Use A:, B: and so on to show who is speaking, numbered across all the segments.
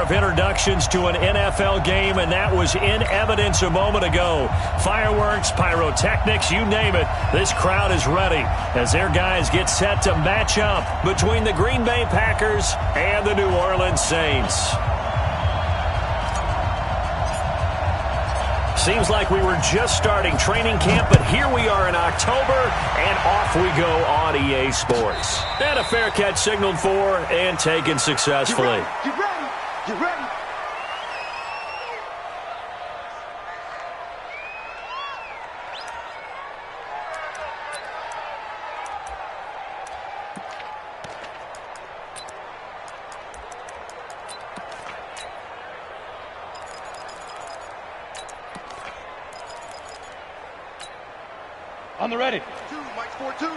A: of introductions to an NFL game, and that was in evidence a moment ago. Fireworks, pyrotechnics, you name it. This crowd is ready as their guys get set to match up between the Green Bay Packers and the New Orleans Saints. Seems like we were just starting training camp, but here we are in October, and off we go on EA Sports. And a fair catch signaled for and taken successfully.
B: Get ready. Get ready.
C: On the ready.
B: Two, Mike 4-2.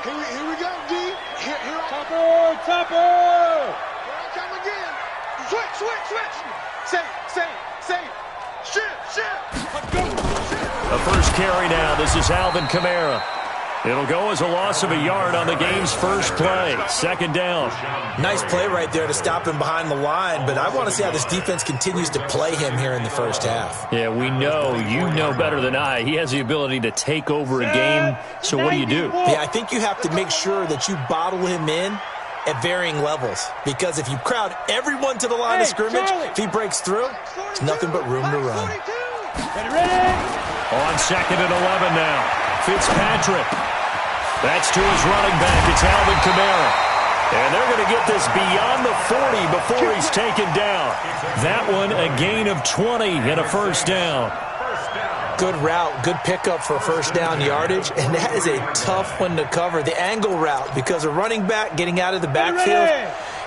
B: Here we go, D. Here
C: Topper!
B: I come again. Switch. Save. Shift.
A: A first carry now. This is Alvin Kamara. It'll go as a loss of a yard on the game's first play. Second down.
D: Nice play right there to stop him behind the line, but I want to see how this defense continues to play him here in the first half.
A: Yeah, we know. You know better than I. He has the ability to take over a game. So what do you do?
D: Yeah, I think you have to make sure that you bottle him in at varying levels, because if you crowd everyone to the line of scrimmage, if he breaks through, there's nothing but room to run.
C: Ready.
A: On second and 11 now. Fitzpatrick. That's to his running back. It's Alvin Kamara. And they're going to get this beyond the 40 before he's taken down. That one a gain of 20 and a first down.
D: Good route, good pickup for first down yardage, and that is a tough one to cover. The angle route, because a running back getting out of the backfield,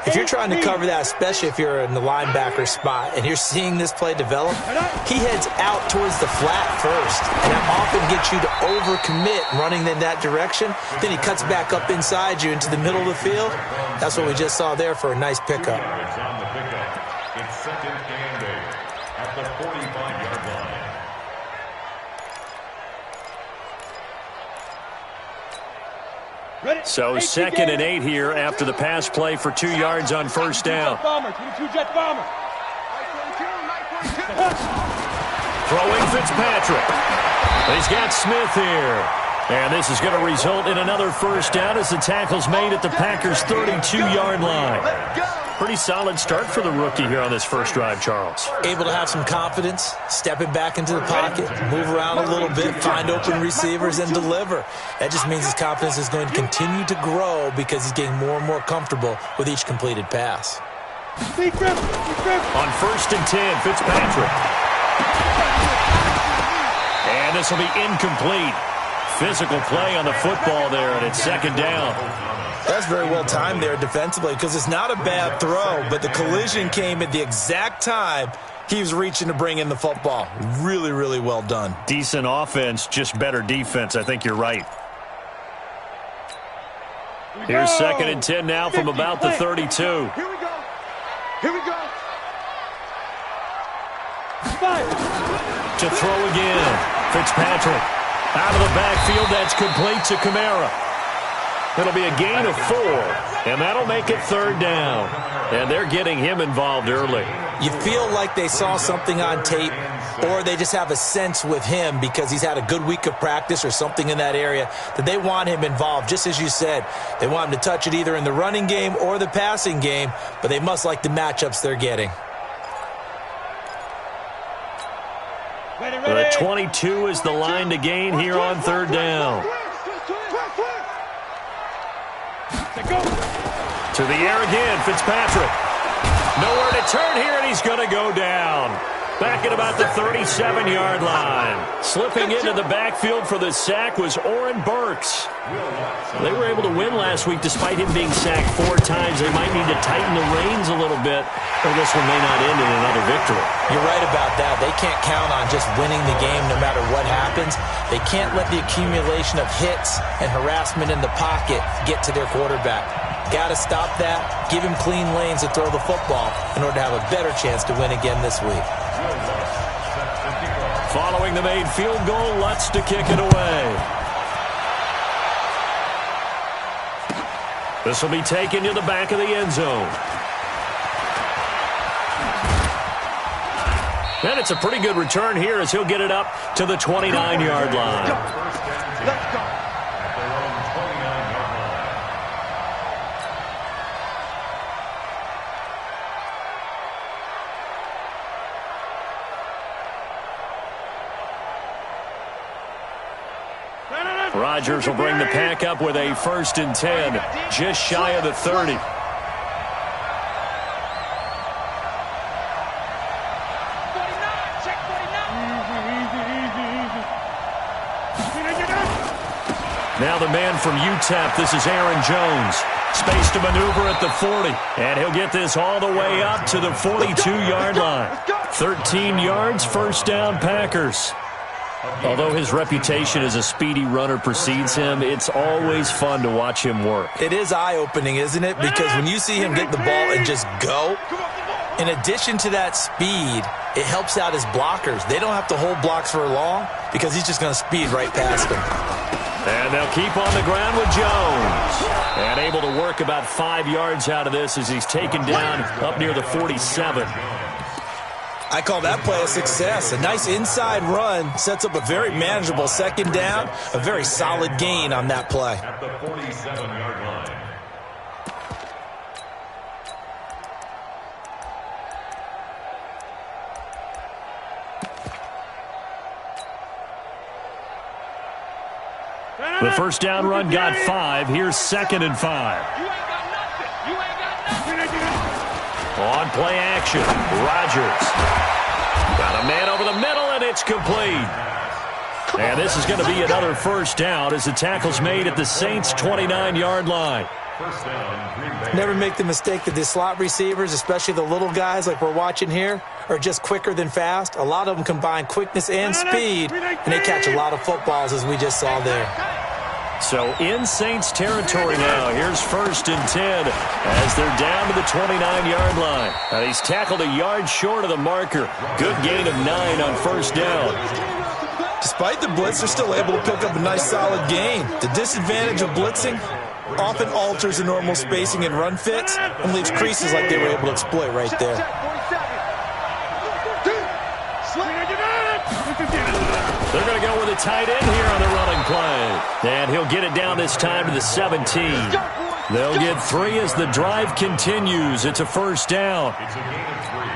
D: if you're trying to cover that, especially if you're in the linebacker spot and you're seeing this play develop, he heads out towards the flat first, and that often gets you to overcommit running in that direction. Then he cuts back up inside you into the middle of the field. That's what we just saw there for a nice pickup.
E: It's second and 8 at the 45-yard line.
A: So second and 8 here after the pass play for 2 yards on first down. Throwing Fitzpatrick. He's got Smith here. And this is going to result in another first down as the tackle's made at the Packers' 32-yard line. Pretty solid start for the rookie here on this first drive, Charles.
D: Able to have some confidence, stepping back into the pocket, move around a little bit, find open receivers, and deliver. That just means his confidence is going to continue to grow because he's getting more and more comfortable with each completed pass.
A: On first and 10, Fitzpatrick. And this will be incomplete. Physical play on the football there, and it's second down.
D: That's very well timed there defensively, because it's not a bad throw, but the collision came at the exact time he was reaching to bring in the football. Really, really well done.
A: Decent offense, just better defense. I think you're right. Here's second and 10 now from about the 32.
B: Here we go.
A: To throw again. Fitzpatrick out of the backfield. That's complete to Kamara. It'll be a gain of 4, and that'll make it third down. And they're getting him involved early.
D: You feel like they saw something on tape, or they just have a sense with him because he's had a good week of practice or something in that area that they want him involved. Just as you said, they want him to touch it either in the running game or the passing game, but they must like the matchups they're getting.
A: The 22 is the line to gain here on third down. To the air again, Fitzpatrick. Nowhere to turn here, and he's going to go down. Back at about the 37-yard line. Slipping into the backfield for the sack was Oren Burks. They were able to win last week despite him being sacked 4 times. They might need to tighten the reins a little bit, or this one may not end in another victory.
D: You're right about that. They can't count on just winning the game no matter what happens. They can't let the accumulation of hits and harassment in the pocket get to their quarterback. Got to stop that, give him clean lanes to throw the football in order to have a better chance to win again this week.
A: Following the made field goal, Lutz to kick it away. This will be taken to the back of the end zone. And it's a pretty good return here as he'll get it up to the 29-yard line.
B: Let's go.
E: At their own 29-yard line.
A: Rodgers will bring the pack up with a 1st and 10, just shy of the 30. Now the man from UTEP, this is Aaron Jones. Space to maneuver at the 40. And he'll get this all the way up to the 42-yard line. 13 yards, 1st down, Packers. Although his reputation as a speedy runner precedes him, it's always fun to watch him work.
D: It is eye-opening, isn't it? Because when you see him get the ball and just go, in addition to that speed, it helps out his blockers. They don't have to hold blocks for long because he's just going to speed right past them.
A: And they'll keep on the ground with Jones. And able to work about 5 yards out of this as he's taken down up near the 47.
D: I call that play a success. A nice inside run sets up a very manageable 2nd down, a very solid gain on that play.
E: At the 47-yard line.
A: The 1st down run got 5. Here's 2nd and 5.
C: You ain't got nothing. You ain't got nothing.
A: On play action, Rodgers. Got a man over the middle, and it's complete. And this is going to be another 1st down as the tackle's made at the Saints' 29-yard line.
E: 1st down, Green Bay.
D: Never make the mistake that the slot receivers, especially the little guys like we're watching here, are just quicker than fast. A lot of them combine quickness and speed, and they catch a lot of footballs, as we just saw there.
A: So in Saints territory now, here's 1st and 10 as they're down to the 29-yard line. Now he's tackled a yard short of the marker. Good gain of 9 on 1st down.
D: Despite the blitz, they're still able to pick up a nice solid gain. The disadvantage of blitzing often alters the normal spacing and run fits and leaves creases like they were able to exploit right there.
A: They're going to go with a tight end here on the running play. And he'll get it down this time to the 17. They'll get 3 as the drive continues. It's a 1st down.
E: It's a gain of 3.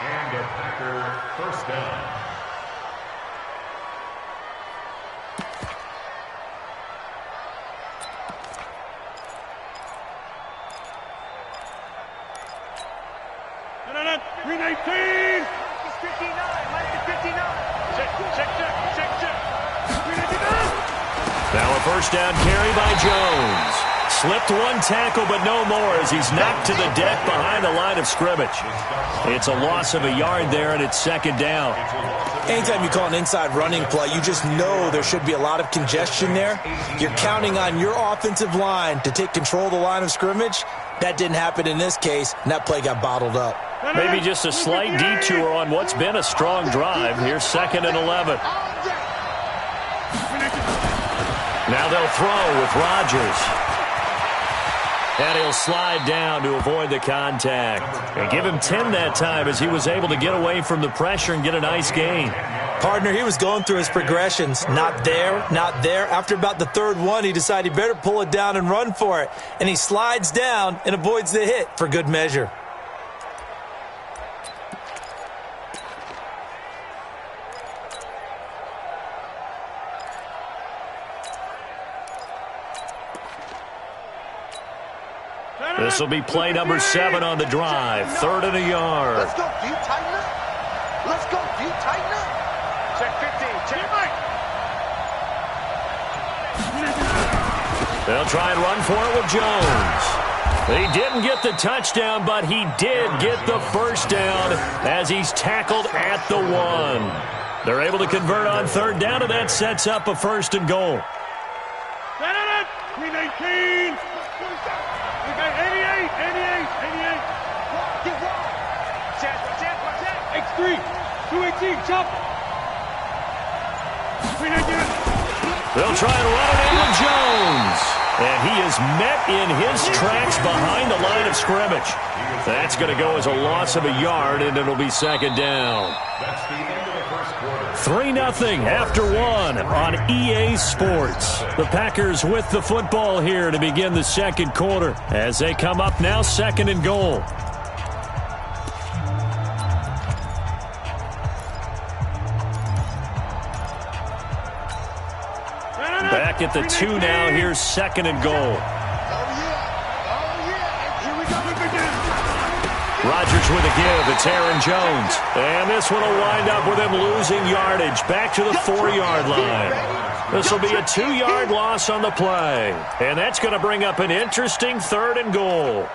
E: And a Packer 1st down.
A: Now a 1st down carry by Jones. Slipped one tackle, but no more as he's knocked to the deck behind the line of scrimmage. It's a loss of a yard there, and it's 2nd down.
D: Anytime you call an inside running play, you just know there should be a lot of congestion there. You're counting on your offensive line to take control of the line of scrimmage. That didn't happen in this case, and that play got bottled up.
A: Maybe just a slight detour on what's been a strong drive. Here's 2nd and 11. Now they'll throw with Rodgers. And he'll slide down to avoid the contact. And give him 10 that time as he was able to get away from the pressure and get a nice gain.
D: Partner, he was going through his progressions. Not there, not there. After about the 3rd one, he decided he better pull it down and run for it. And he slides down and avoids the hit for good measure.
A: This will be play number 7 on the drive. 3rd and a yard.
B: Let's go, D. Tighten up. Let's go, D. Tighten up. Check 15. Check.
A: They'll try and run for it with Jones. He didn't get the touchdown, but he did get the 1st down as he's tackled at the 1. They're able to convert on 3rd down, and that sets up a 1st and goal.
C: 319. We got 88, 88, 88.
B: Get wide. Check.
C: X3, 218, chop. 319.
A: They'll try and run it in with Jones. And he is met in his tracks behind the line of scrimmage. That's going to go as a loss of a yard, and it'll be second down.
E: That's the end of the first quarter.
A: 3-0 after one on EA Sports. The Packers with the football here to begin the second quarter as they come up now second and goal. Back at the 2 now. Here's second and goal. Rodgers with a give. It's Aaron Jones. And this one will wind up with him losing yardage. Back to the 4-yard line. This will be a 2-yard loss on the play. And that's going to bring up an interesting third and goal.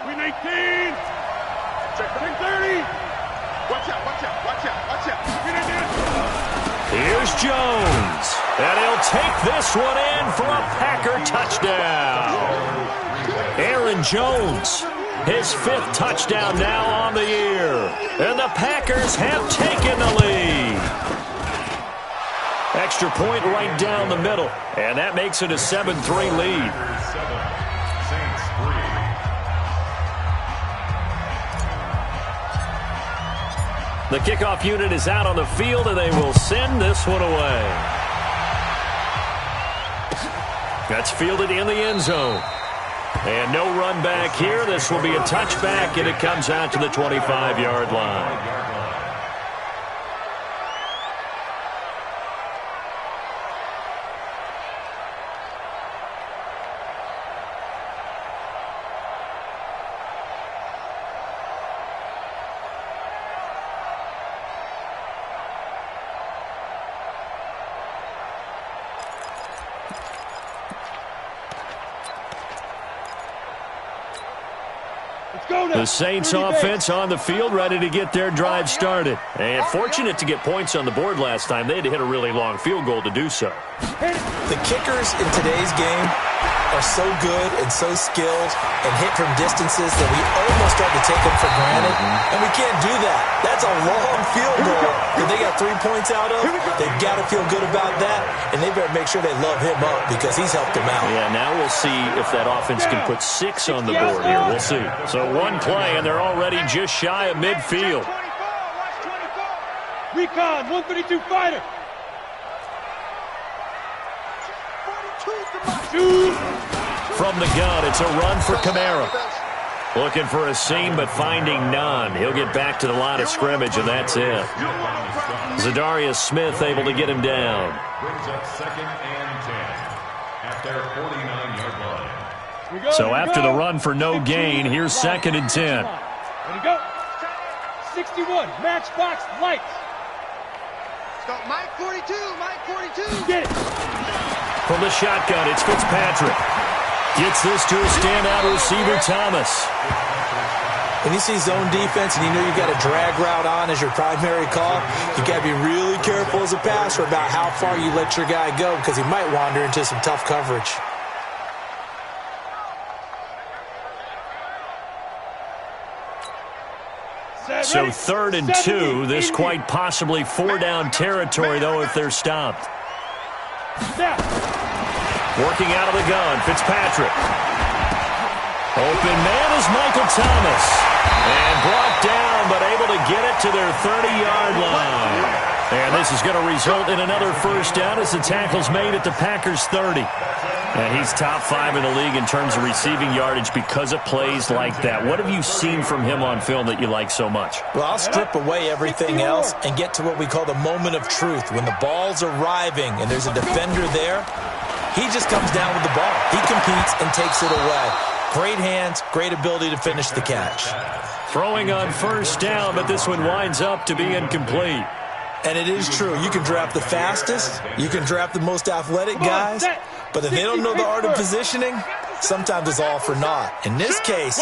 C: We 19. Check 30. Watch out, watch out, watch out, watch out.
A: Here's Jones. And he'll take this one in for a Packer touchdown. Aaron Jones, his 5th touchdown now on the year. And the Packers have taken the lead. Extra point right down the middle. And that makes it a 7-3 lead.
E: Saints 3.
A: The kickoff unit is out on the field, and they will send this one away. That's fielded in the end zone. And no run back here. This will be a touchback, and it comes out to the 25-yard line. The Saints offense on the field, ready to get their drive started. And fortunate to get points on the board last time. They had to hit a really long field goal to do so.
D: The kickers in today's game are so good and so skilled and hit from distances that we almost start to take them for granted. And we can't do that. That's a long field goal that they got 3 points out of. They've got to feel good about that, and they better make sure they love him up because he's helped them out.
A: Yeah, now we'll see if that offense can put 6 on the board here. We'll see. So one play, and they're already just shy of midfield.
C: Recon, 132 fighter.
A: From the gun, it's a run for Kamara. Looking for a seam, but finding none. He'll get back to the line of scrimmage, and that's it. Zadarius Smith able to get him down.
E: Brings up second and 10 at their 49-yard line.
A: So after the run for no gain, here's second and 10.
C: Ready, go. 61, matchbox lights.
B: Stop, Mike 42, Mike 42.
C: Get it.
A: From the shotgun, it's Fitzpatrick. Gets this to a standout receiver, Thomas.
D: When you see zone defense and you know you got a drag route on as your primary call, you got to be really careful as a passer about how far you let your guy go because he might wander into some tough coverage.
A: So 3rd and 2. This quite possibly 4-down territory, though, if they're stopped. Working out of the gun, Fitzpatrick. Open man is Michael Thomas. And brought down, but able to get it to their 30-yard line. And this is going to result in another first down as the tackle's made at the Packers' 30. And he's top 5 in the league in terms of receiving yardage because of plays like that. What have you seen from him on film that you like so much?
D: Well, I'll strip away everything else and get to what we call the moment of truth. When the ball's arriving and there's a defender there, he just comes down with the ball. He competes and takes it away. Great hands, great ability to finish the catch.
A: Throwing on first down, but this one winds up to be incomplete.
D: And it is true. You can draft the fastest. You can draft the most athletic guys. But if they don't know the art of positioning, sometimes it's all for naught. In this case,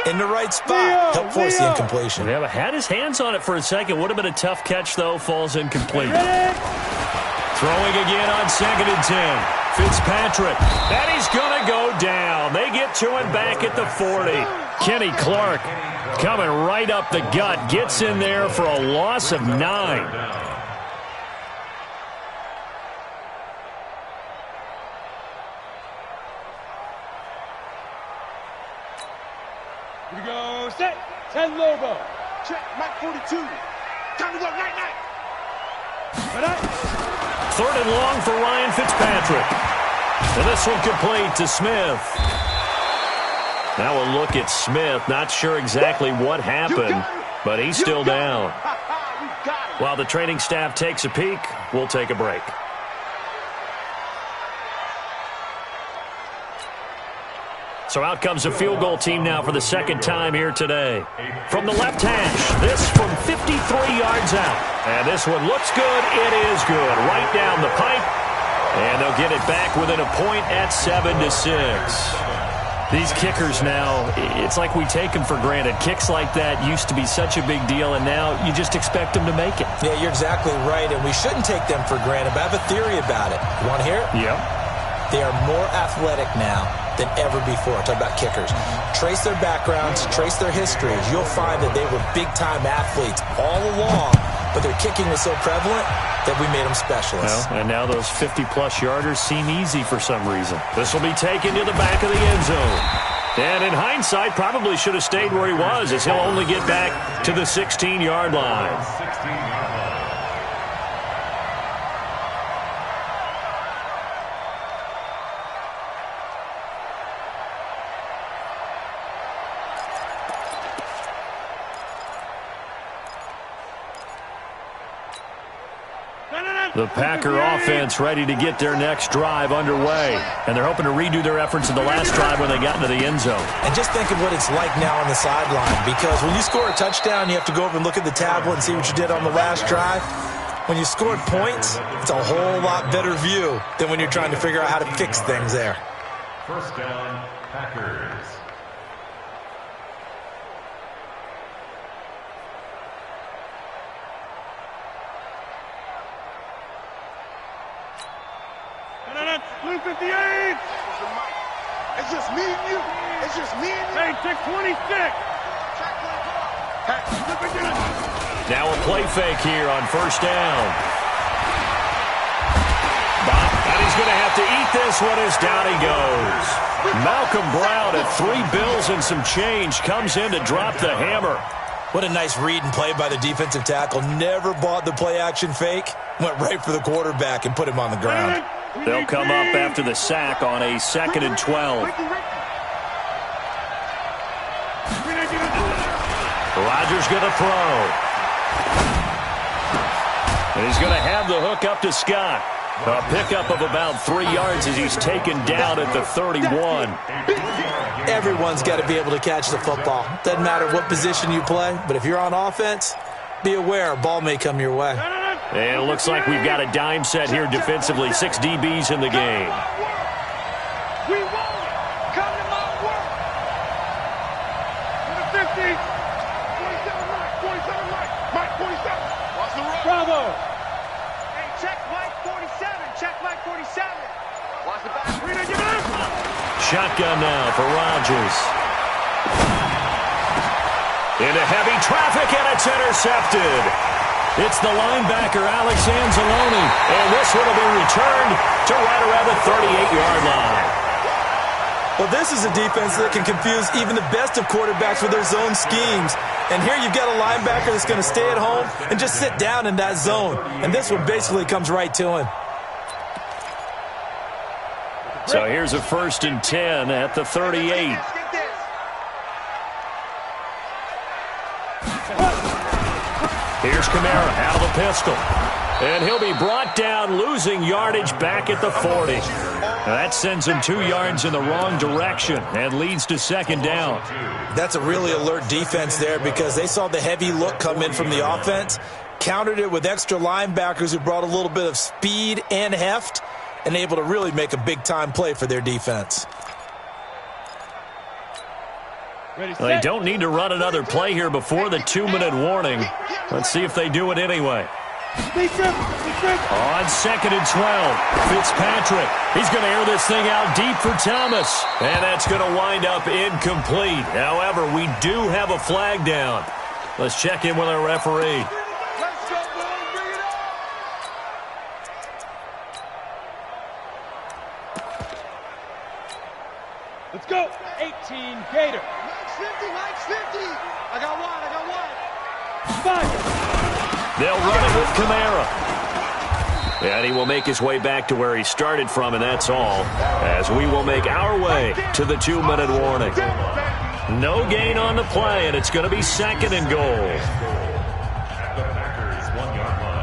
D: in the right spot, help force the incompletion.
A: Yeah, but had his hands on it for a second. Would have been a tough catch, though. Falls incomplete. Throwing again on 2nd and 10. Fitzpatrick. And he's going to go down. They get to him back at the 40. Kenny Clark coming right up the gut. Gets in there for a loss of 9.
C: Here we go. Set. 10 Lobo.
B: Check. Mike 42. Time to go. Night.
A: Third and long for Ryan Fitzpatrick. And this one complete to Smith. Now a look at Smith. Not sure exactly what happened, but he's still down. While the training staff takes a peek, we'll take a break. So out comes a field goal team now for the second time here today. From the left hash, this from 53 yards out. And this one looks good. It is good. Right down the pipe. And they'll get it back within a point at 7-6. These kickers now, it's like we take them for granted. Kicks like that used to be such a big deal, and now you just expect them to make it.
D: Yeah, you're exactly right, and we shouldn't take them for granted, but I have a theory about it. You want to hear it?
A: Yeah.
D: They are more athletic now than ever before. Talk about kickers. Trace their backgrounds, trace their histories. You'll find that they were big-time athletes all along, but their kicking was so prevalent that we made them specialists.
A: Well, and now those 50-plus yarders seem easy for some reason. This will be taken to the back of the end zone. And in hindsight, probably should have stayed where he was, as he'll only get back to the 16-yard line.
E: 16-yard line.
A: The Packer offense ready to get their next drive underway. And they're hoping to redo their efforts in the last drive when they got into the end zone.
D: And just think of what it's like now on the sideline, because when you score a touchdown, you have to go over and look at the tablet and see what you did on the last drive. When you scored points, it's a whole lot better view than when you're trying to figure out how to fix things there.
E: First down, Packers.
C: Blue 58.
B: It's just me and you. It's just me and you.
C: Hey, check 26.
A: Now a play fake here on first down. And he's going to have to eat this one as down he goes. Malcolm Brown at 3 bills and some change comes in to drop the hammer.
D: What a nice read and play by the defensive tackle. Never bought the play-action fake. Went right for the quarterback and put him on the ground.
A: They'll come up after the sack on a 2nd and 12. Rodgers going to throw. And he's going to have the hook up to Scott. A pickup of about 3 yards as he's taken down at the 31.
D: Everyone's got to be able to catch the football. Doesn't matter what position you play, but if you're on offense, be aware a ball may come your way.
A: And it looks like we've got a dime set here defensively. 6 DBs in the game.
B: We want it. Come to my work.
C: To the 50.
B: 27 Mike. 47. Watch the road.
C: Bravo.
B: Hey, check Mike 47. Check Mike 47. Watch the back.
A: Shotgun now for Rodgers. Into heavy traffic, and it's intercepted. It's the linebacker, Alex Anzalone, and this one will be returned to right around the 38-yard line.
D: Well, this is a defense that can confuse even the best of quarterbacks with their zone schemes. And here you've got a linebacker that's going to stay at home and just sit down in that zone. And this one basically comes right to him.
A: So here's a 1st and 10 at the 38. Here's Kamara out of the pistol. And he'll be brought down, losing yardage back at the 40. Now that sends him 2 yards in the wrong direction and leads to 2nd down.
D: That's a really alert defense there because they saw the heavy look come in from the offense, countered it with extra linebackers who brought a little bit of speed and heft, and able to really make a big-time play for their defense.
A: Well, they don't need to run another play here before the 2-minute warning. Let's see if they do it anyway. On 2nd and 12, Fitzpatrick. He's going to air this thing out deep for Thomas. And that's going to wind up incomplete. However, we do have a flag down. Let's check in with our referee.
B: Let's go, boys. Bring it on.
C: Let's go. 18 Gator.
B: Mike's 50, Mike's I got one.
A: They'll run it with Kamara. And he will make his way back to where he started from, and that's all, as we will make our way to the 2-minute warning. No gain on the play, and it's going to be 2nd and goal.
E: At the Packers' 1-yard line.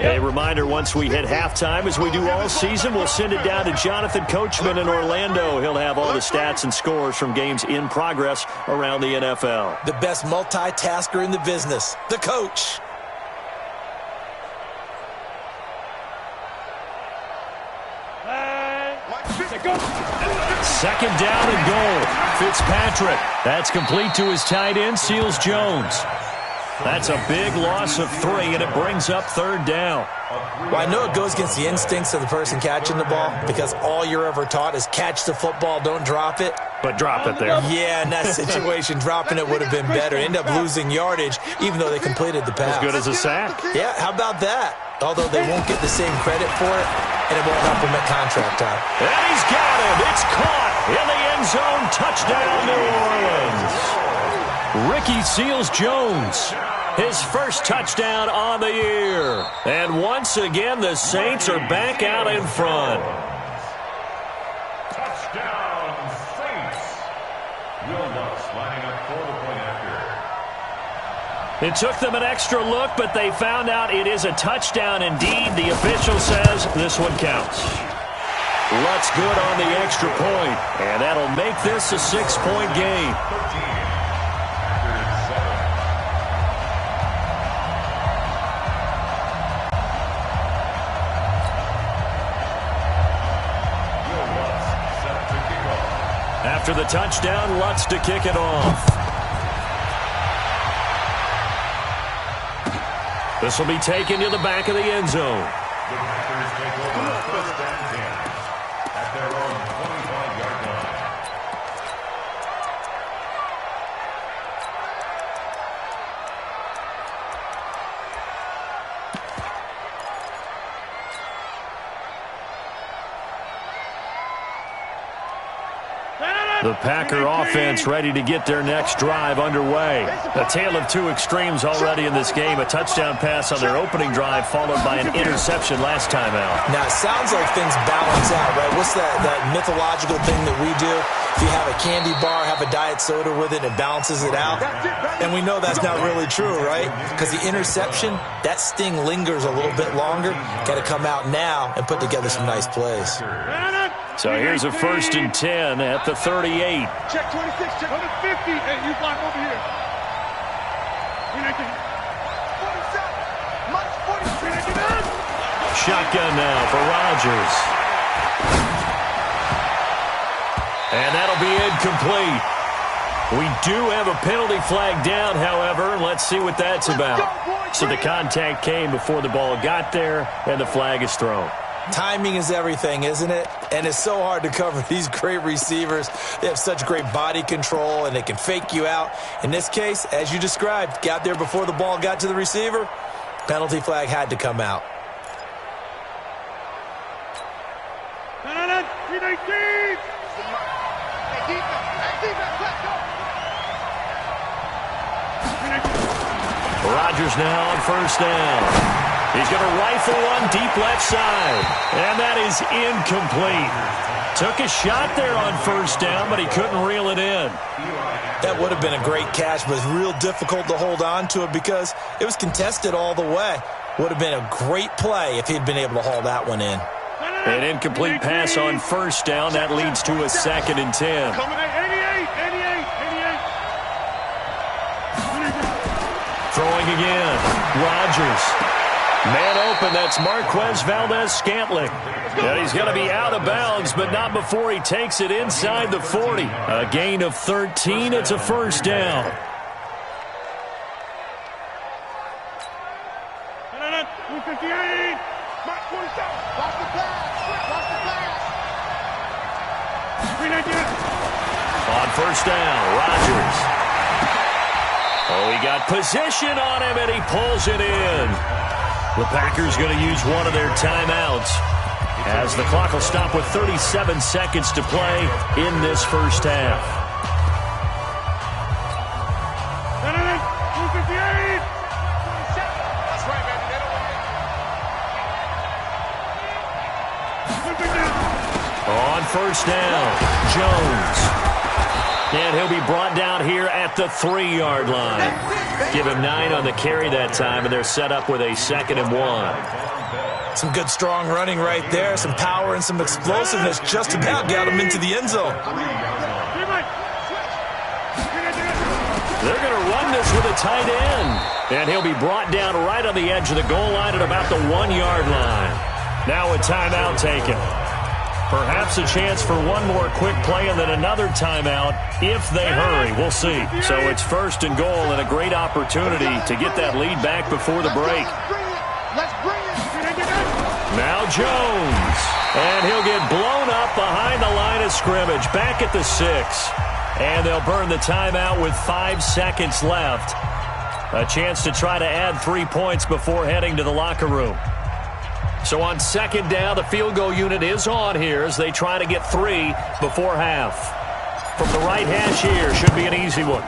A: A reminder, once we hit halftime, as we do all season, we'll send it down to Jonathan Coachman in Orlando. He'll have all the stats and scores from games in progress around the NFL.
D: The best multitasker in the business, the coach.
A: Second down and goal. Fitzpatrick. That's complete to his tight end, Seals Jones. That's a big loss of 3, and it brings up 3rd down.
D: Well, I know it goes against the instincts of the person catching the ball, because all you're ever taught is catch the football, don't drop it.
A: But drop it there.
D: Yeah, in that situation, dropping it would have been better. End up losing yardage, even though they completed the pass.
A: As good as a sack.
D: Yeah, how about that? Although they won't get the same credit for it, and it won't help him at contract time.
A: And he's got him. It's caught in the end zone. Touchdown, New Orleans. Ricky Seals-Jones, his first touchdown on the year. And once again, the Saints are back out in front.
E: Touchdown, Saints. Will Lutz lining up for the point after.
A: It took them an extra look, but they found out it is a touchdown indeed. The official says this one counts. Lutz good on the extra point, and that'll make this a 6-point game.
E: 13.
A: After the touchdown, Lutz to kick it off. This will be taken to the back of the end zone.
E: The Packers take over 1st and 10 at their own 25-yard line.
A: The Packer offense ready to get their next drive underway. A tale of two extremes already in this game. A touchdown pass on their opening drive followed by an interception last time out.
D: Now, it sounds like things balance out, right? What's that mythological thing that we do? If you have a candy bar, have a diet soda with it, it balances it out. And we know that's not really true, right? Because the interception, that sting lingers a little bit longer. Got to come out now and put together some nice plays.
A: So here's a 1st and 10 at the 38.
B: Check 26, check on the 50. Hey, you block over here. 47, minus 43.
A: Shotgun now for Rodgers. And that'll be incomplete. We do have a penalty flag down, however. Let's see what that's about. So the contact came before the ball got there, and the flag is thrown.
D: Timing is everything, isn't it? And it's so hard to cover these great receivers. They have such great body control, and they can fake you out. In this case, as you described, got there before the ball got to the receiver. Penalty flag had to come out.
A: Rodgers now on 1st down. He's going to rifle one deep left side. And that is incomplete. Took a shot there on 1st down, but he couldn't reel it in.
D: That would have been a great catch, but it's real difficult to hold on to it because it was contested all the way. Would have been a great play if he'd been able to haul that one in.
A: An incomplete pass on 1st down. That leads to a 2nd and 10. Throwing again. Rodgers. Man open, that's Marquez Valdez-Scantling. And he's going to be out of bounds, but not before he takes it inside the 40. A gain of 13, it's a 1st down. On 1st down, Rodgers. Oh, he got position on him, and he pulls it in. The Packers going to use one of their timeouts as the clock will stop with 37 seconds to play in this first half. On first down, Jones. And he'll be brought down here at the 3-yard line. Give him 9 on the carry that time, and they're set up with a 2nd and 1.
D: Some good, strong running right there. Some power and some explosiveness. Just about got him into the end zone.
A: They're going to run this with a tight end. And he'll be brought down right on the edge of the goal line at about the 1-yard line. Now a timeout taken. Perhaps a chance for one more quick play and then another timeout if they hurry. We'll see. So it's 1st and goal and a great opportunity to get that lead back before the break. Now Jones. And he'll get blown up behind the line of scrimmage. Back at the 6. And they'll burn the timeout with 5 seconds left. A chance to try to add 3 points before heading to the locker room. So on 2nd down, the field goal unit is on here as they try to get 3 before half. From the right hash here, should be an easy one.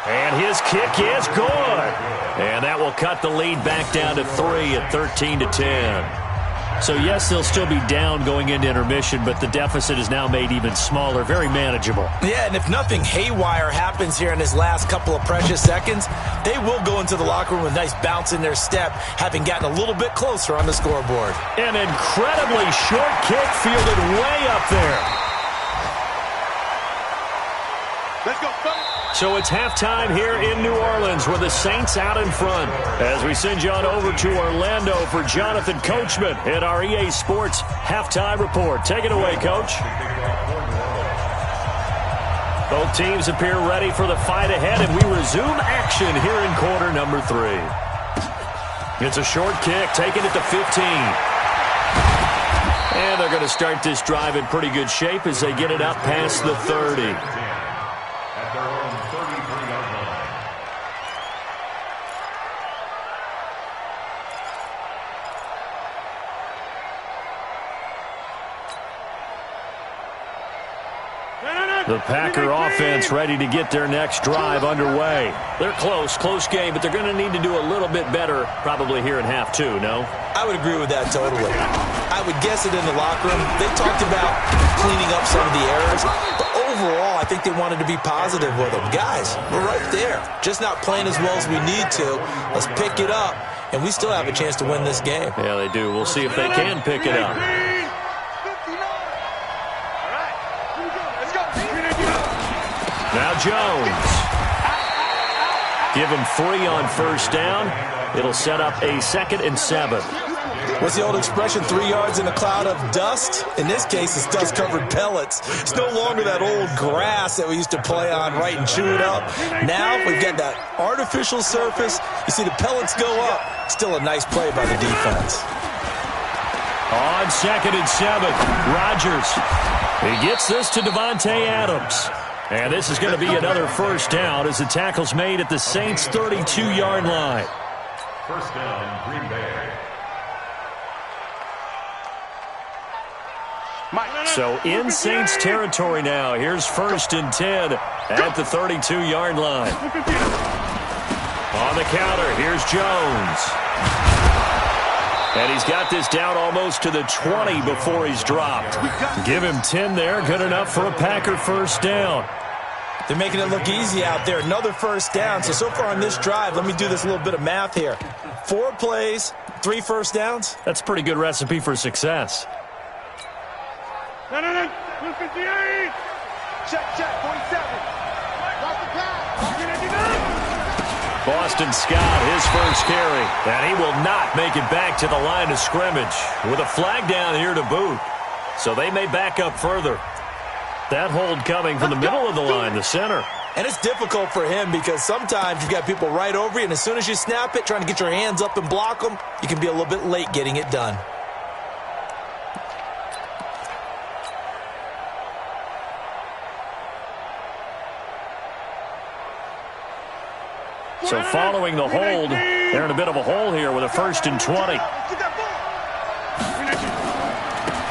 A: And his kick is good. And that will cut the lead back down to 3 at 13-10. So yes, they'll still be down going into intermission, but the deficit is now made even smaller, very manageable.
D: Yeah, and if nothing haywire happens here in his last couple of precious seconds, they will go into the locker room with a nice bounce in their step, having gotten a little bit closer on the scoreboard.
A: An incredibly short kick fielded way up there.
C: Let's go, son.
A: So it's halftime here in New Orleans with the Saints out in front. As we send you on over to Orlando for Jonathan Coachman at our EA Sports Halftime Report. Take it away, Coach. Both teams appear ready for the fight ahead, and we resume action here in quarter number 3. It's a short kick, taking it to 15. And they're going to start this drive in pretty good shape as they get it up past the 30. The Packer offense ready to get their next drive underway. They're close game, but they're going to need to do a little bit better probably here in half 2, no?
D: I would agree with that totally. I would guess it in the locker room. They talked about cleaning up some of the errors, but overall, I think they wanted to be positive with them. Guys, we're right there. Just not playing as well as we need to. Let's pick it up, and we still have a chance to win this game.
A: Yeah, they do. We'll see if they can pick it up. Now Jones. Give him 3 on first down. It'll set up a 2nd and 7.
D: What's the old expression, 3 yards in a cloud of dust? In this case, it's dust-covered pellets. It's no longer that old grass that we used to play on, right, and chew it up. Now we've got that artificial surface. You see the pellets go up. Still a nice play by the defense.
A: On 2nd and 7, Rodgers. He gets this to Devontae Adams. And this is going to be another first down as the tackle's made at the Saints' 32-yard line.
E: First down, Green Bay.
A: So in Saints territory now. Here's 1st and 10 at the 32-yard line. On the counter, here's Jones. And he's got this down almost to the 20 before he's dropped. Give him 10 there. Good enough for a Packer first down.
D: They're making it look easy out there. Another first down. So far on this drive, let me do this little bit of math here. 4 plays, 3 first downs.
A: That's a pretty good recipe for success.
B: No. 258. Check. 47. Lost the pass.
A: Boston Scott, his first carry. And he will not make it back to the line of scrimmage with a flag down here to boot. So they may back up further. That hold coming from the middle of the line, the center.
D: And it's difficult for him because sometimes you've got people right over you, and as soon as you snap it, trying to get your hands up and block them, you can be a little bit late getting it done.
A: So following the hold, They're in a bit of a hole here with a 1st and 20.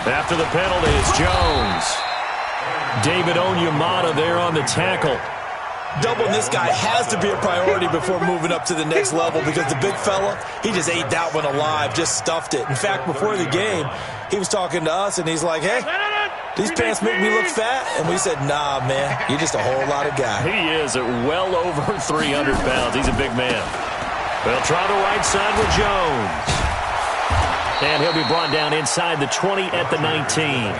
A: After the penalty, it's Jones. David Onyemata there on the tackle.
D: Doubling this guy has to be a priority before moving up to the next level because the big fella, he just ate that one alive, just stuffed it. In fact, before the game, he was talking to us, and he's like, hey, these pants make me look fat. And we said, nah, man, you're just a whole lot of guy.
A: He is at well over 300 pounds. He's a big man. They'll try the right side with Jones. And he'll be brought down inside the 20 at the 19.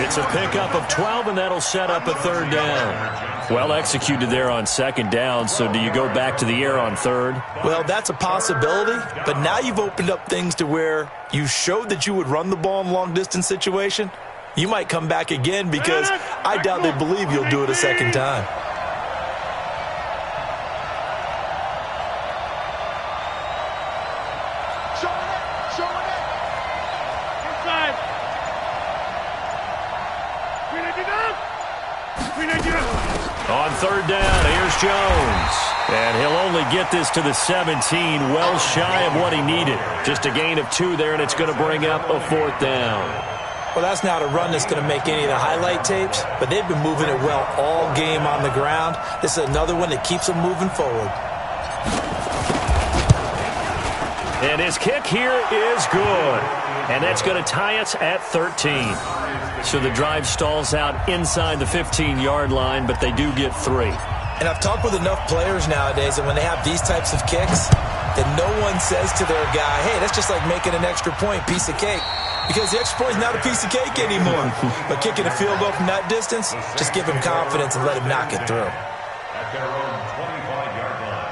A: It's a pickup of 12, and that'll set up a 3rd down. Well executed there on 2nd down, so do you go back to the air on 3rd?
D: Well, that's a possibility, but now you've opened up things to where you showed that you would run the ball in a long-distance situation. You might come back again because I doubt they believe you'll do it a 2nd time.
A: On 3rd down, here's Jones. And he'll only get this to the 17, well shy of what he needed. Just a gain of 2 there, and it's going to bring up a 4th down.
D: Well, that's not a run that's going to make any of the highlight tapes, but they've been moving it well all game on the ground. This is another one that keeps them moving forward.
A: And his kick here is good. And that's going to tie us at 13. So the drive stalls out inside the 15-yard line, but they do get 3.
D: And I've talked with enough players nowadays that when they have these types of kicks, that no one says to their guy, hey, that's just like making an extra point, piece of cake. Because the extra point is not a piece of cake anymore. But kicking a field goal from that distance, just give him confidence and let him knock it through.
E: At their own 25-yard line.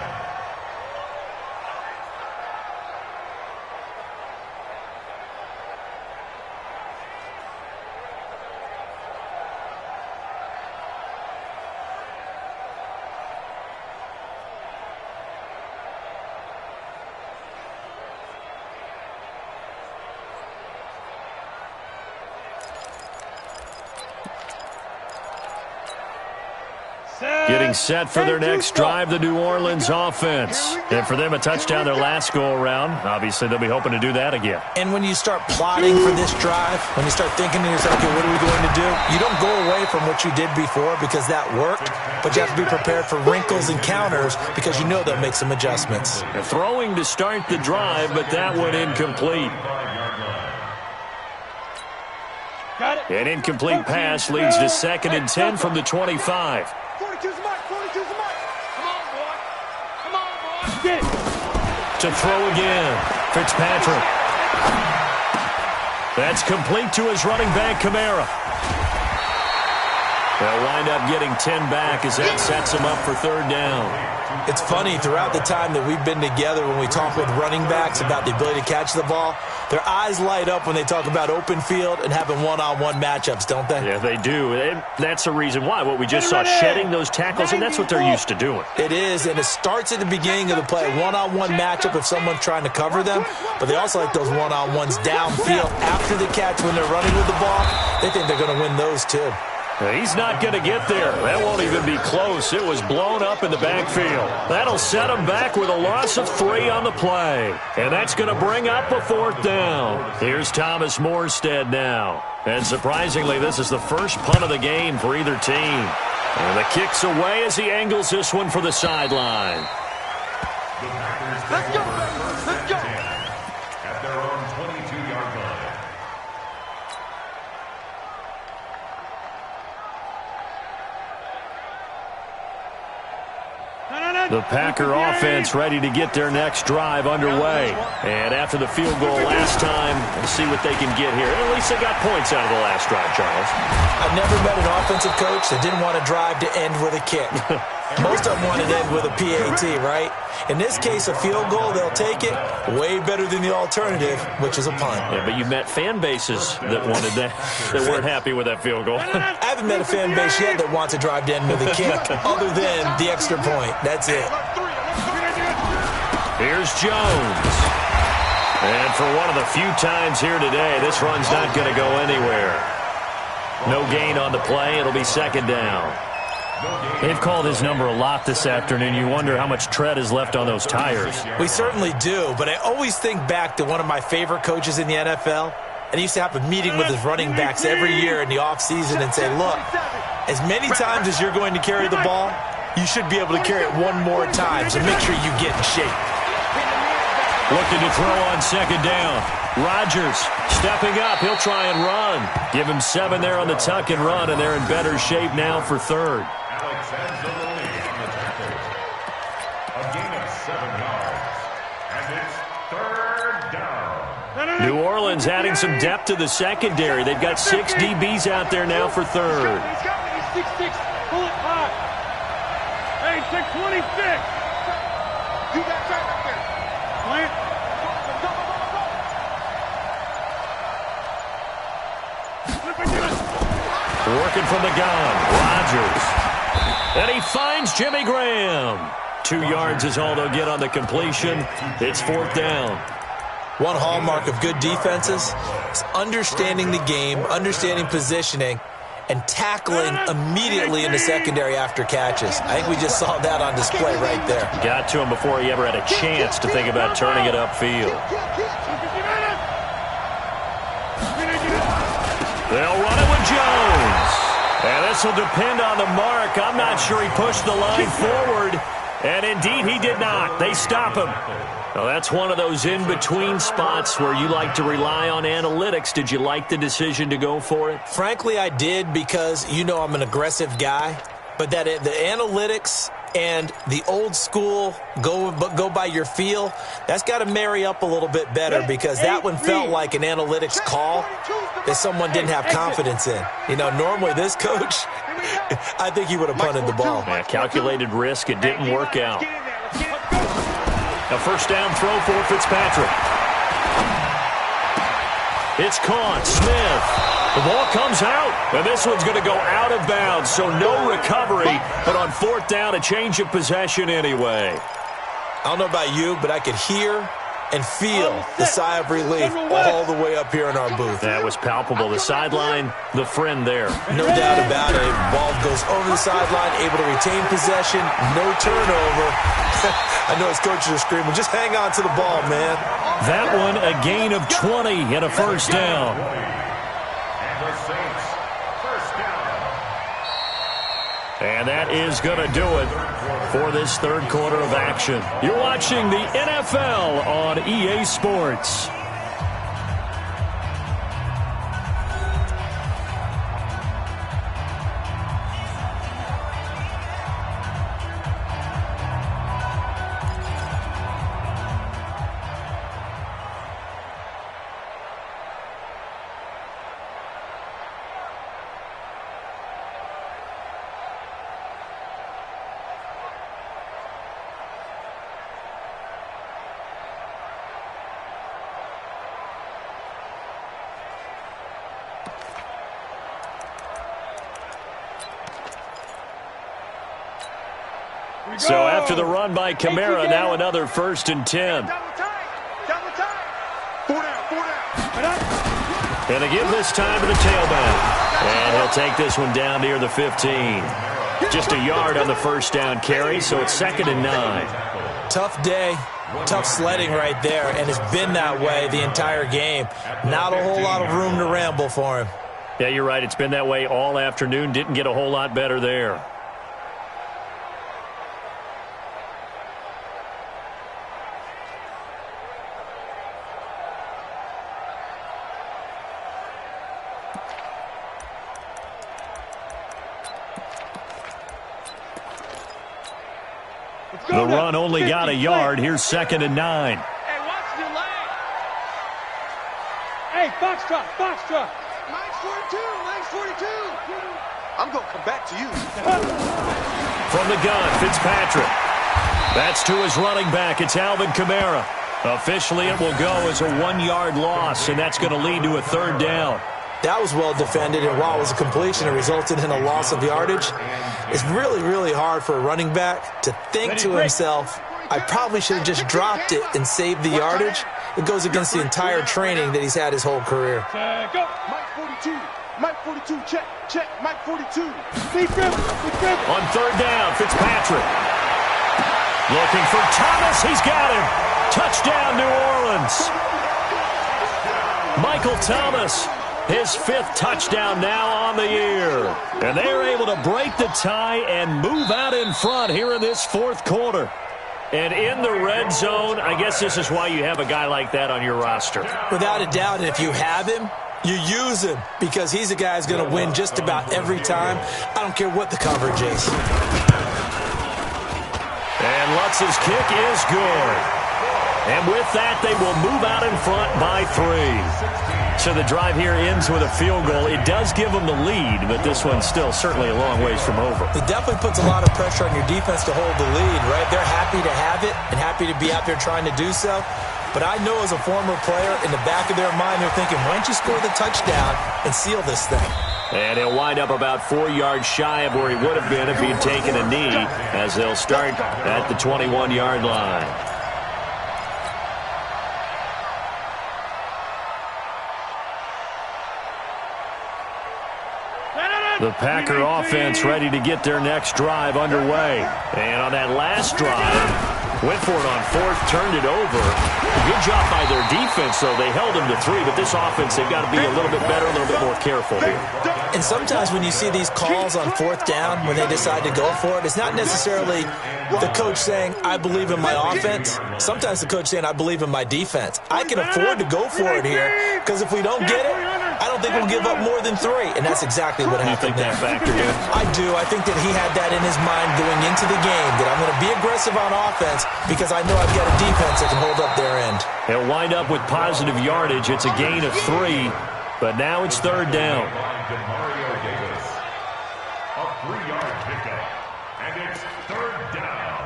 A: Getting set for their next drive, the New Orleans offense. And for them, a touchdown their last go-around. Obviously, they'll be hoping to do that again.
D: And when you start plotting for this drive, when you start thinking to yourself, okay, what are we going to do? You don't go away from what you did before because that worked, but you have to be prepared for wrinkles and counters because you know they'll make some adjustments.
A: They're throwing to start the drive, but that one incomplete. An incomplete pass leads to 2nd and 10 from the 25.
B: 42's the mark. 42's the mark. Come on, boy. Come on, boy. Get it.
A: To throw again. Fitzpatrick. That's complete to his running back, Kamara. They'll wind up getting 10 back as that sets him up for 3rd down.
D: It's funny, throughout the time that we've been together, when we talk with running backs about the ability to catch the ball, their eyes light up when they talk about open field and having one-on-one matchups, don't they?
A: Yeah, they do. And that's the reason why. What we just saw, shedding those tackles, and that's what they're used to doing.
D: It is, and it starts at the beginning of the play. One-on-one matchup if someone's trying to cover them, but they also like those one-on-ones downfield after the catch when they're running with the ball. They think they're going to win those too.
A: He's not going to get there. That won't even be close. It was blown up in the backfield. That'll set him back with a loss of 3 on the play. And that's going to bring up a 4th down. Here's Thomas Morstead now. And surprisingly, this is the first punt of the game for either team. And the kick's away as he angles this one for the sideline.
B: Let's go, baby. Let's go.
E: At their own 22-yard line.
A: The Packer offense ready to get their next drive underway. And after the field goal last time, we'll see what they can get here. At least they got points out of the last drive, Charles.
D: I've never met an offensive coach that didn't want to drive to end with a kick. Most of them want to end with a PAT, right? In this case, a field goal, they'll take it. Way better than the alternative, which is a punt.
A: Yeah, but you've met fan bases that wanted that, that weren't happy with that field goal.
D: I haven't met a fan base yet that wants to drive to end with a kick, other than the extra point. That's it.
A: Here's Jones. And for one of the few times here today, this run's not going to go anywhere. No gain on the play. It'll be 2nd down. They've called his number a lot this afternoon. You wonder how much tread is left on those tires.
D: We certainly do, but I always think back to one of my favorite coaches in the NFL, and he used to have a meeting with his running backs every year in the offseason and say, look, as many times as you're going to carry the ball, you should be able to carry it one more time, so make sure you get in shape.
A: Looking to throw on second down. Rodgers stepping up. He'll try and run. Give him 7 there on the tuck and run, and they're in better shape now for third.
E: A gain of 7 yards. And it's third down.
A: New Orleans adding some depth to the secondary. They've got 6 DBs out there now for third.
B: He's got me. He's 6'6". Pull it high. Hey, 626. You got right up there. Plant.
A: Working from the gun. Rodgers. And he finds Jimmy Graham. 2 yards is all they'll get on the completion. It's fourth down.
D: One hallmark of good defenses is understanding the game, understanding positioning, and tackling immediately in the secondary after catches. I think we just saw that on display right there.
A: Got to him before he ever had a chance to think about turning it upfield. They'll run it with Jones. And this will depend on the mark. I'm not sure he pushed the line forward. And indeed, he did not. They stop him. Well, that's one of those in-between spots where you like to rely on analytics. Did you like the decision to go for it?
D: Frankly, I did, because you know I'm an aggressive guy. But that the analytics and the old school go by your feel, that's got to marry up a little bit better, because that one felt like an analytics call that someone didn't have confidence in. You know, normally this coach, I think he would have punted the ball.
A: Yeah, calculated risk. It didn't work out. A first down throw for Fitzpatrick. It's caught. Smith. The ball comes out, and this one's going to go out of bounds, so no recovery, but on fourth down, a change of possession anyway.
D: I don't know about you, but I could hear and feel the sigh of relief all the way up here in our booth.
A: That was palpable. The sideline, the friend there.
D: No doubt about it. Ball goes over the sideline, able to retain possession, no turnover. I know his coaches are screaming, just hang on to the ball, man.
A: That one, a gain of 20 and a first down.
E: The Saints, first down.
A: And that is going to do it for this third quarter of action. You're watching the NFL on EA Sports. So after the run by Kamara, now another 1st and 10.
B: Double time. 4 down.
A: And they give this time to the tailback. And he'll take this one down near the 15. Just a yard on the first down carry, so it's 2nd and 9.
D: Tough day, tough sledding right there, and it's been that way the entire game. Not a whole lot of room to ramble for him.
A: Yeah, you're right. It's been that way all afternoon. Didn't get a whole lot better there. The run only got a yard. Here's 2nd and 9.
B: Hey, watch the lane. Hey, Foxtrot. Mine's 42. I'm going to come back to you.
A: From the gun, Fitzpatrick. That's to his running back. It's Alvin Kamara. Officially, it will go as a 1-yard loss, and that's going to lead to a 3rd down.
D: That was well defended, and while it was a completion, it resulted in a loss of yardage. It's really, really hard for a running back to think to himself, I probably should have just dropped it and saved the yardage. It goes against the entire training that he's had his whole career.
B: Go. Mike 42.
C: Mike 42, check, check, Mike 42.
A: On third down, Fitzpatrick. Looking for Thomas. He's got him. Touchdown, New Orleans. Michael Thomas, his 5th touchdown now on the year. And they're able to break the tie and move out in front here in this 4th quarter. And in the red zone, I guess this is why you have a guy like that on your roster.
D: Without a doubt, and if you have him, you use him because he's a guy who's going to win just about every time. I don't care what the coverage is.
A: And Lutz's kick is good. And with that, they will move out in front by 3. So the drive here ends with a field goal. It does give them the lead, but this one's still certainly a long ways from over.
D: It definitely puts a lot of pressure on your defense to hold the lead, right? They're happy to have it and happy to be out there trying to do so. But I know as a former player, in the back of their mind, they're thinking, why don't you score the touchdown and seal this thing?
A: And he'll wind up about 4 yards shy of where he would have been if he'd taken a knee, as they'll start at the 21-yard line. The Packer offense ready to get their next drive underway. And on that last drive, went for it on 4th, turned it over. Good job by their defense, though. They held them to 3, but this offense, they've got to be a little bit better, a little bit more careful here.
D: And sometimes when you see these calls on 4th down, when they decide to go for it, it's not necessarily the coach saying, I believe in my offense. Sometimes the coach saying, I believe in my defense. I can afford to go for it here, because if we don't get it, I don't think we'll give up more than 3. And that's exactly what happened there.
A: You think that factored in?
D: I do. I think that he had that in his mind going into the game, that I'm going to be aggressive on offense because I know I've got a defense that can hold up their end.
A: He'll wind up with positive yardage. It's a gain of 3, but now it's 3rd down.
E: A 3-yard pickup, and it's 3rd down.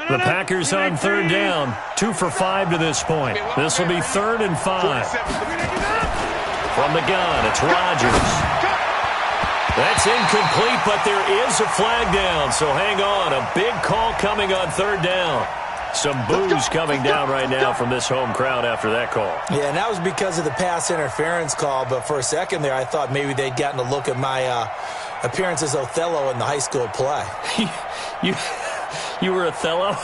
A: The Packers on 3rd down, 2 for 5 to this point. This will be 3rd and 5. From the gun, it's Rodgers. That's incomplete, but there is a flag down, so hang on. A big call coming on 3rd down. Some boos coming down right now from this home crowd after that call.
D: Yeah, and that was because of the pass interference call, but for a second there I thought maybe they'd gotten a look at my appearance as Othello in the high school play.
A: You were Othello?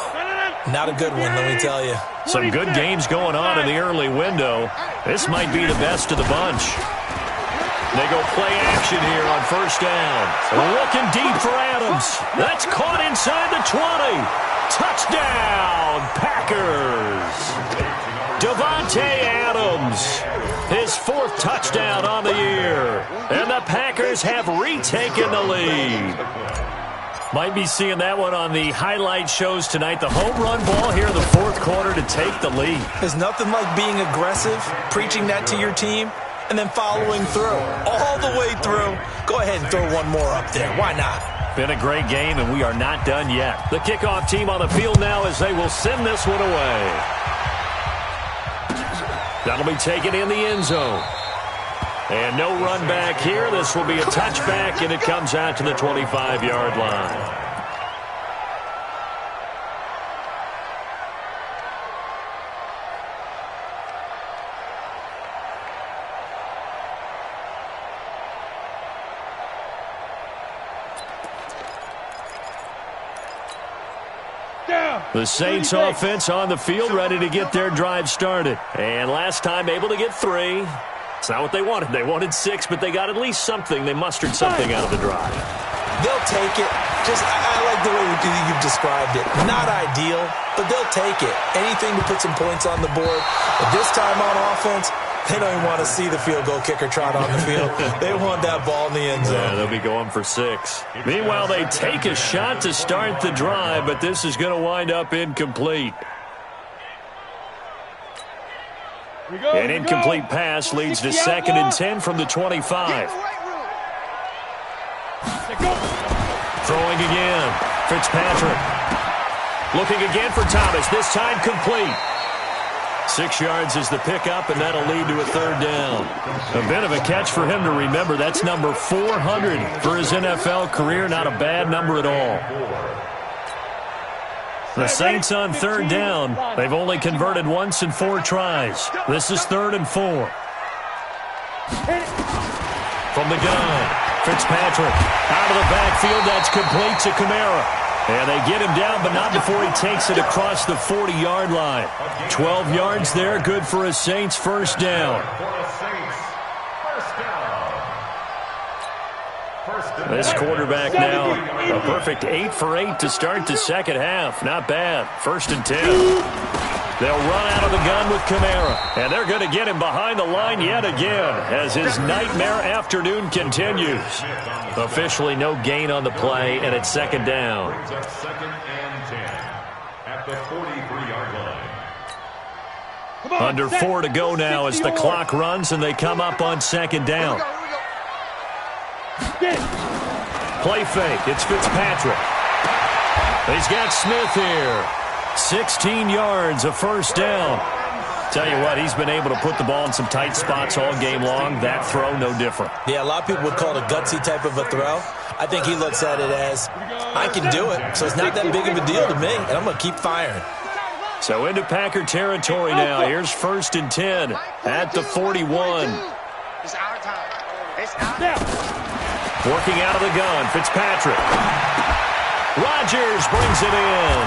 D: Not a good one, let me tell you.
A: Some good games going on in the early window. This might be the best of the bunch. They go play action here on 1st down. Looking deep for Adams. That's caught inside the 20. Touchdown, Packers. Davante Adams, his 4th touchdown on the year. And the Packers have retaken the lead. Might be seeing that one on the highlight shows tonight. The home run ball here in the 4th quarter to take the lead.
D: There's nothing like being aggressive, preaching that to your team, and then following through, all the way through. Go ahead and throw one more up there. Why not?
A: Been a great game, and we are not done yet. The kickoff team on the field now as they will send this one away. That'll be taken in the end zone. And no run back here. This will be a touchback, and it comes out to the 25-yard line. The Saints offense on the field ready to get their drive started. And last time able to get 3. It's not what they wanted. They wanted 6, but they got at least something. They mustered something out of the drive.
D: They'll take it. I like the way you've described it. Not ideal, but they'll take it. Anything to put some points on the board. But this time on offense, they don't even want to see the field goal kicker trot on the field. They want that ball in the end zone.
A: Yeah, they'll be going for 6. Meanwhile, they take a shot to start the drive, but this is going to wind up incomplete. An incomplete pass leads to 2nd and 10 from the 25. Throwing again. Fitzpatrick. Looking again for Thomas. This time complete. 6 yards is the pickup, and that'll lead to a 3rd down. A bit of a catch for him to remember. That's number 400 for his NFL career. Not a bad number at all. The Saints on third down. They've only converted once in 4 tries. This is 3rd and 4. From the gun, Fitzpatrick out of the backfield. That's complete to Kamara. And they get him down, but not before he takes it across the 40-yard line. 12 yards there, good for a Saints first down. This quarterback now, a perfect 8 for 8 to start the second half. Not bad. 1st and 10. They'll run out of the gun with Kamara. And they're going to get him behind the line yet again as his nightmare afternoon continues. Officially no gain on the play, and it's 2nd down.
E: Second and 10 at the 43-yard line.
A: Under 4 to go now as the clock runs, and they come up on 2nd down. Play fake. It's Fitzpatrick. He's got Smith here. 16 yards, a first down. Tell you what, he's been able to put the ball in some tight spots all game long. That throw, no different.
D: Yeah, a lot of people would call it a gutsy type of a throw. I think he looks at it as, I can do it, so it's not that big of a deal to me, and I'm going to keep firing.
A: So into Packer territory now. Here's 1st and 10 at the 41.
C: It's our time. It's our time.
A: Working out of the gun, Fitzpatrick. Rodgers brings it in.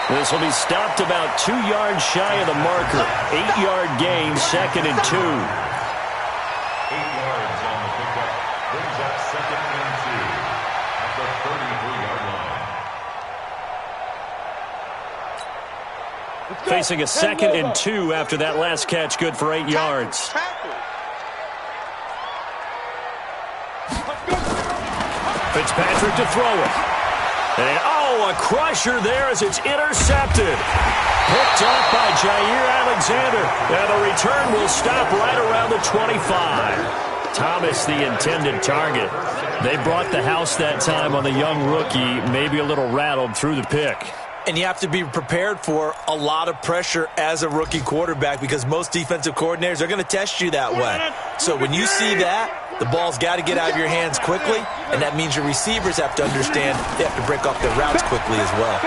A: This will be stopped about 2 yards shy of the marker. 8-yard gain, 2nd and 2.
E: 8 yards on the pickup. Brings up 2nd and 2 at the 33-yard line.
A: Facing a 2nd and 2 after that last catch, good for 8 yards. Fitzpatrick to throw it. And, a crusher there as it's intercepted. Picked off by Jair Alexander. And the return will stop right around the 25. Thomas, the intended target. They brought the house that time on the young rookie, maybe a little rattled through the pick.
D: And you have to be prepared for a lot of pressure as a rookie quarterback because most defensive coordinators are going to test you that way. So when you see that, the ball's got to get out of your hands quickly, and that means your receivers have to understand they have to break off their routes quickly as well.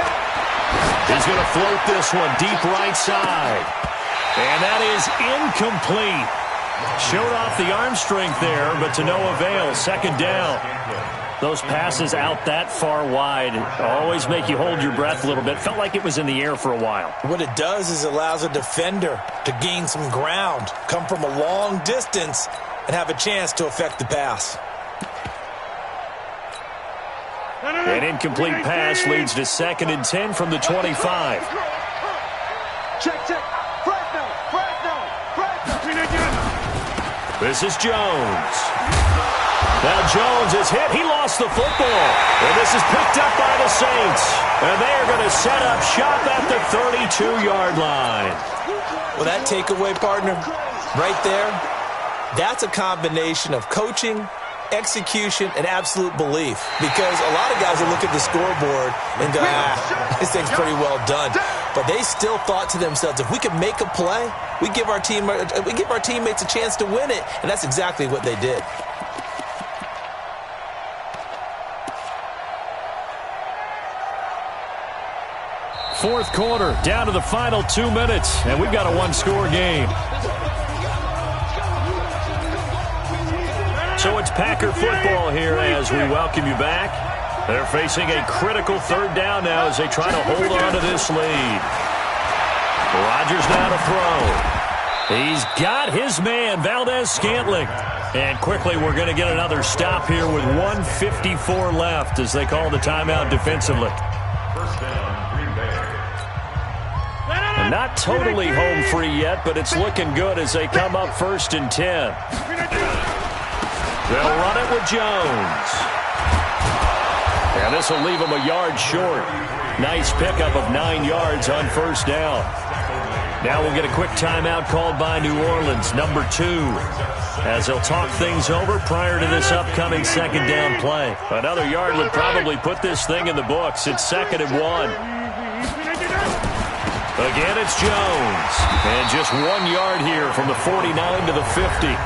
A: He's going to float this one deep right side. And that is incomplete. Showed off the arm strength there, but to no avail. 2nd down. Those passes out that far wide always make you hold your breath a little bit. Felt like it was in the air for a while.
D: What it does is it allows a defender to gain some ground, come from a long distance, and have a chance to affect the pass.
A: An incomplete pass leads to 2nd and 10 from the 25.
B: Check.
A: This is Jones. Now Jones is hit. He lost the football. And this is picked up by the Saints. And they are going to set up shop at the 32-yard line.
D: Well, that takeaway, partner, right there, that's a combination of coaching, execution, and absolute belief. Because a lot of guys will look at the scoreboard and go, this thing's pretty well done. But they still thought to themselves, if we can make a play, we give our teammates a chance to win it. And that's exactly what they did.
A: Fourth quarter, down to the final 2 minutes, and we've got a one-score game. So it's Packer football here as we welcome you back. They're facing a critical 3rd down now as they try to hold on to this lead. Rodgers now to throw. He's got his man, Valdez-Scantling. And quickly we're going to get another stop here with 1:54 left as they call the timeout defensively.
E: First down, Green Bay.
A: And not totally home free yet, but it's looking good as they come up 1st and 10. They'll run it with Jones. And this will leave him a yard short. Nice pickup of 9 yards on 1st down. Now we'll get a quick timeout called by New Orleans, number 2, as they'll talk things over prior to this upcoming 2nd down play. Another yard would probably put this thing in the books. It's 2nd and 1. Again, it's Jones. And just 1 yard here from the 49 to the 50.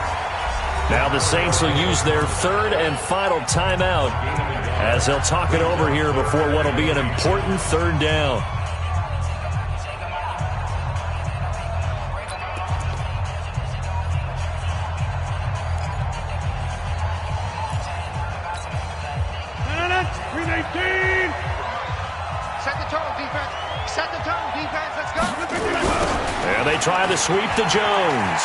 A: Now the Saints will use their 3rd and final timeout as they'll talk it over here before what will be an important 3rd down.
B: Set the tone, defense. Set the tone, defense. Let's go.
A: And they try to sweep to Jones.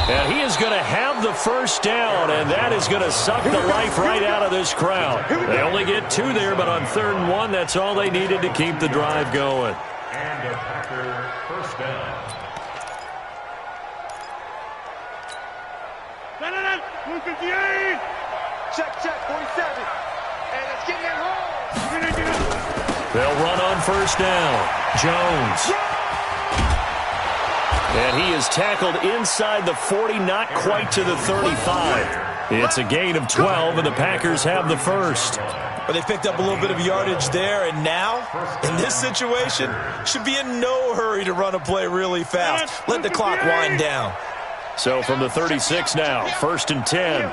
A: And he is going to have the first down, and that is going to suck the life right out of this crowd. They only get 2 there, but on 3rd and 1, that's all they needed to keep the drive going.
E: And a Packer first down.
B: Check, 47. And let's get that home.
A: They'll run on first down. Jones. And he is tackled inside the 40, not quite to the 35. It's a gain of 12, and the Packers have the first.
D: But they picked up a little bit of yardage there, and now, in this situation, should be in no hurry to run a play really fast. Let the clock wind down.
A: So from the 36 now, 1st and 10.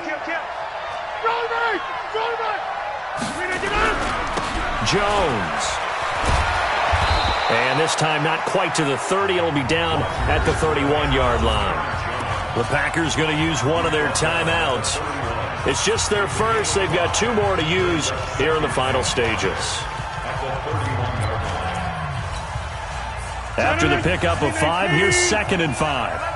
A: Jones. And this time not quite to the 30. It'll be down at the 31-yard line. The Packers going to use one of their timeouts. It's just their first. They've got 2 more to use here in the final stages. After the pickup of 5, here's 2nd and 5.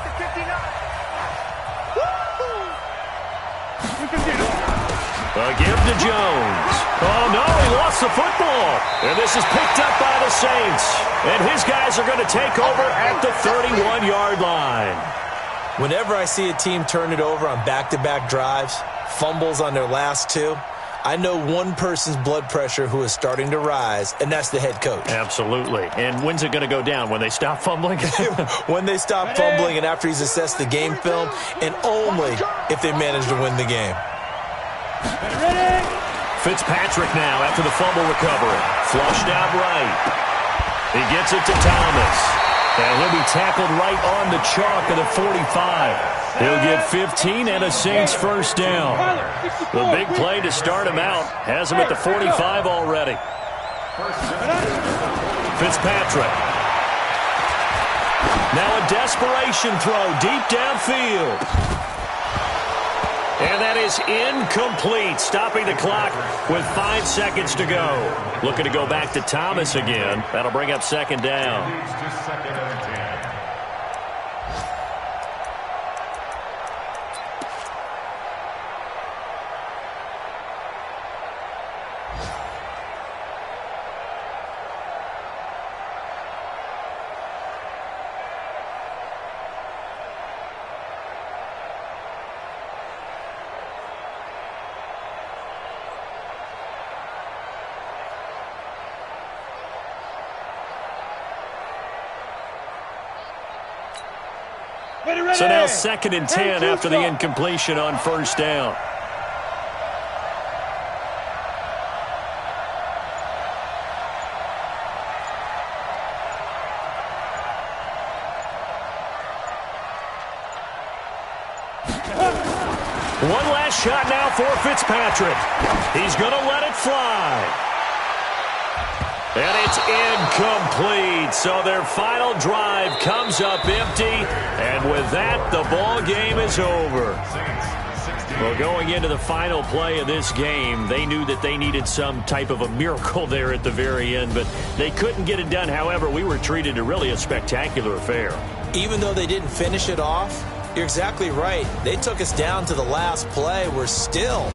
A: A give to Jones. Oh, no, he lost the football. And this is picked up by the Saints. And his guys are going to take over at the 31-yard line.
D: Whenever I see a team turn it over on back-to-back drives, fumbles on their last 2, I know one person's blood pressure who is starting to rise, and that's the head coach.
A: Absolutely. And when's it going to go down? When they stop fumbling?
D: When they stop fumbling and after he's assessed the game film, and only if they manage to win the game.
A: Fitzpatrick now after the fumble recovery. Flushed out right. He gets it to Thomas. And he'll be tackled right on the chalk of the 45. He'll get 15 and a Saints first down. The big play to start him out has him at the 45 already. Fitzpatrick. Now a desperation throw deep downfield. And that is incomplete, stopping the clock with 5 seconds to go. Looking to go back to Thomas again. That'll bring up 2nd down. So now 2nd and 10 after the incompletion on first down. One last shot now for Fitzpatrick. He's going to let it fly. And it's incomplete. So their final drive comes up empty. And with that, the ball game is over. Well, going into the final play of this game, they knew that they needed some type of a miracle there at the very end, but they couldn't get it done. However, we were treated to really a spectacular affair.
D: Even though they didn't finish it off, you're exactly right. They took us down to the last play. We're still